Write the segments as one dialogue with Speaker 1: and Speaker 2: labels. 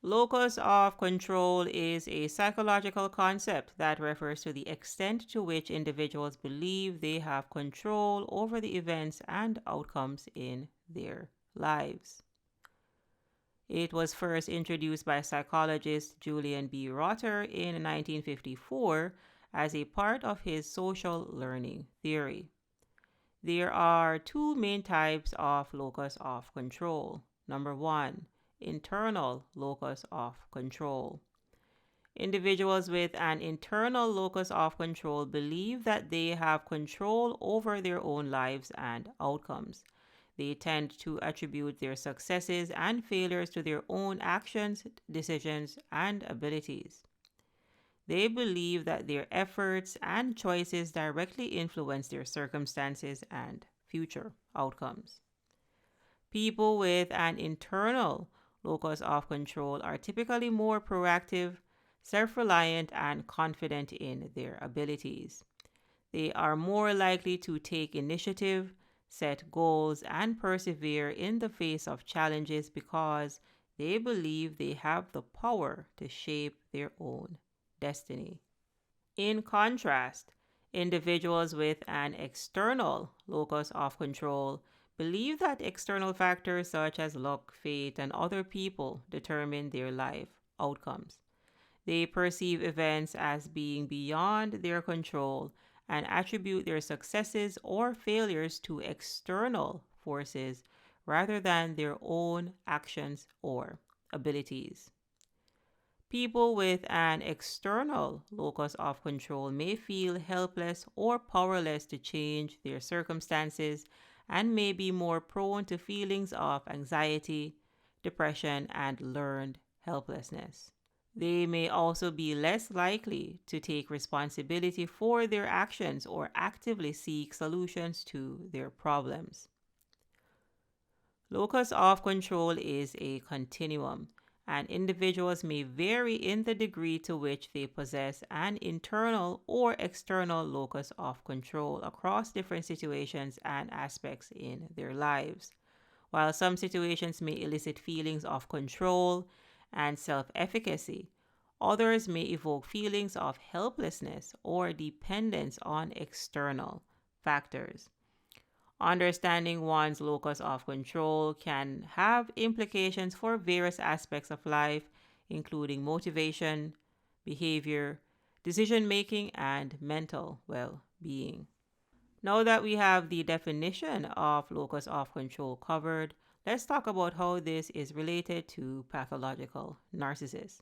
Speaker 1: Locus of control is a psychological concept that refers to the extent to which individuals believe they have control over the events and outcomes in their lives. It was first introduced by psychologist Julian B. Rotter in 1954 as a part of his social learning theory. There are two main types of locus of control. Number one, internal locus of control. Individuals with an internal locus of control believe that they have control over their own lives and outcomes. They tend to attribute their successes and failures to their own actions, decisions, and abilities. They believe that their efforts and choices directly influence their circumstances and future outcomes. People with an internal locus of control are typically more proactive, self reliant, and confident in their abilities. They are more likely to take initiative, set goals, and persevere in the face of challenges because they believe they have the power to shape their own destiny. In contrast, individuals with an external locus of control believe that external factors such as luck, fate, and other people determine their life outcomes. They perceive events as being beyond their control and attribute their successes or failures to external forces rather than their own actions or abilities. People with an external locus of control may feel helpless or powerless to change their circumstances and may be more prone to feelings of anxiety, depression, and learned helplessness. They may also be less likely to take responsibility for their actions or actively seek solutions to their problems. Locus of control is a continuum, and individuals may vary in the degree to which they possess an internal or external locus of control across different situations and aspects in their lives. While some situations may elicit feelings of control and self efficacy, others may evoke feelings of helplessness or dependence on external factors. Understanding one's locus of control can have implications for various aspects of life, including motivation, behavior, decision making, and mental well being. Now that we have the definition of locus of control covered, let's talk about how this is related to pathological narcissists.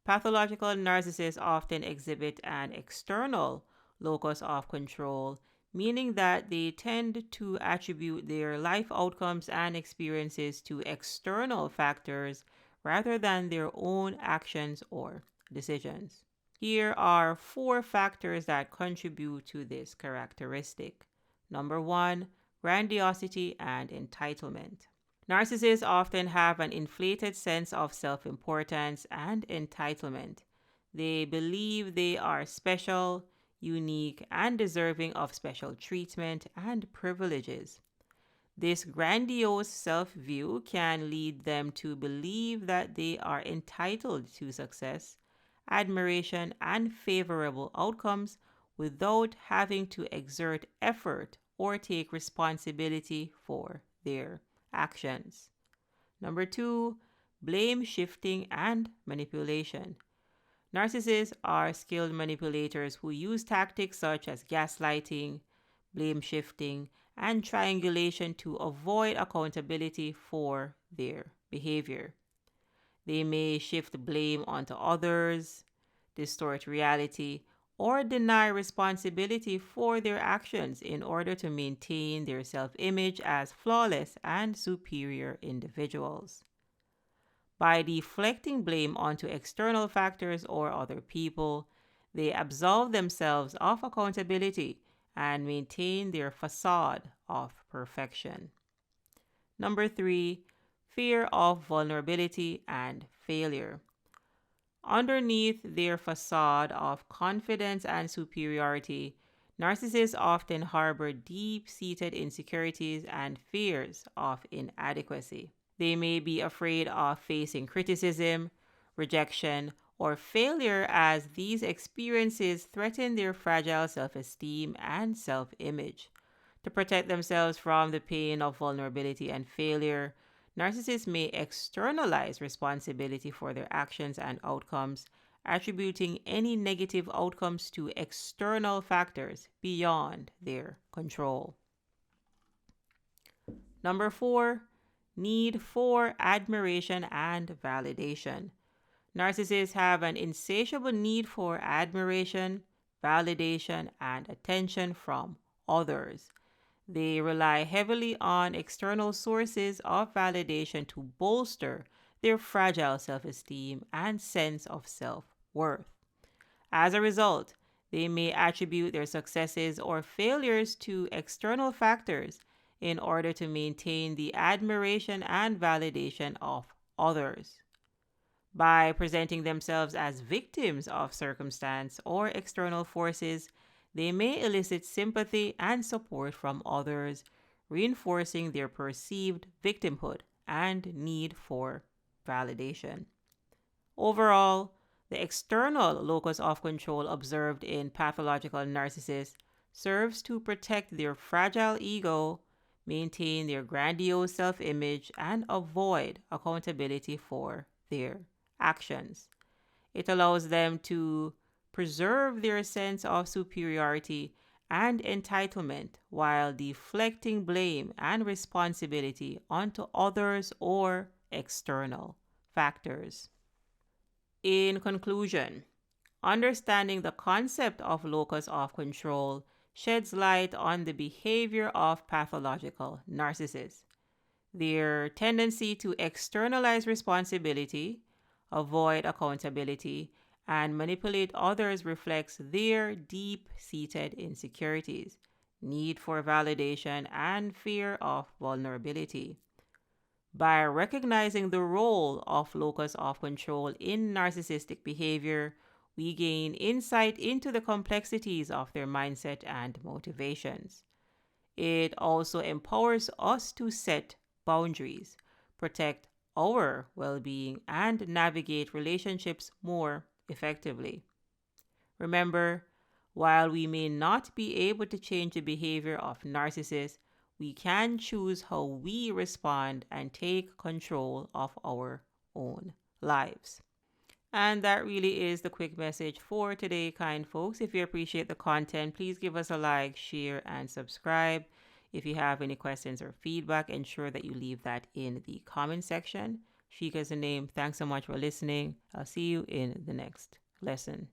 Speaker 1: Pathological narcissists often exhibit an external locus of control, meaning that they tend to attribute their life outcomes and experiences to external factors rather than their own actions or decisions. Here are four factors that contribute to this characteristic. Number one, grandiosity and entitlement. Narcissists often have an inflated sense of self importance and entitlement. They believe they are special, unique, and deserving of special treatment and privileges. This grandiose self view can lead them to believe that they are entitled to success, admiration, and favorable outcomes without having to exert effort or take responsibility for their actions. Number two, blame shifting and manipulation. Narcissists are skilled manipulators who use tactics such as gaslighting, blame shifting, and triangulation to avoid accountability for their behavior. They may shift blame onto others, distort reality, or deny responsibility for their actions in order to maintain their self image as flawless and superior individuals. By deflecting blame onto external factors or other people, they absolve themselves of accountability and maintain their facade of perfection. Number three, fear of vulnerability and failure. Underneath their facade of confidence and superiority, narcissists often harbor deep seated insecurities and fears of inadequacy. They may be afraid of facing criticism, rejection, or failure as these experiences threaten their fragile self esteem and self image. To protect themselves from the pain of vulnerability and failure, narcissists may externalize responsibility for their actions and outcomes, attributing any negative outcomes to external factors beyond their control. Number 4, need for admiration and validation. Narcissists have an insatiable need for admiration, validation, and attention from others. They rely heavily on external sources of validation to bolster their fragile self esteem and sense of self worth. As a result, they may attribute their successes or failures to external factors in order to maintain the admiration and validation of others. By presenting themselves as victims of circumstance or external forces, they may elicit sympathy and support from others, reinforcing their perceived victimhood and need for validation. Overall, the external locus of control observed in pathological narcissists serves to protect their fragile ego, maintain their grandiose self image, and avoid accountability for their actions. It allows them to preserve their sense of superiority and entitlement while deflecting blame and responsibility onto others or external factors. In conclusion, understanding the concept of locus of control sheds light on the behavior of pathological narcissists. Their tendency to externalize responsibility, avoid accountability, and manipulate others reflects their deep seated insecurities, need for validation, and fear of vulnerability. By recognizing the role of locus of control in narcissistic behavior, we gain insight into the complexities of their mindset and motivations. It also empowers us to set boundaries, protect our well being, and navigate relationships more effectively. Remember, while we may not be able to change the behavior of narcissists, we can choose how we respond and take control of our own lives. And that really is the quick message for today, kind folks. If you appreciate the content, please give us a like, share, and subscribe. If you have any questions or feedback, ensure that you leave that in the comment section. Shika is the name. Thanks so much for listening. I'll see you in the next lesson.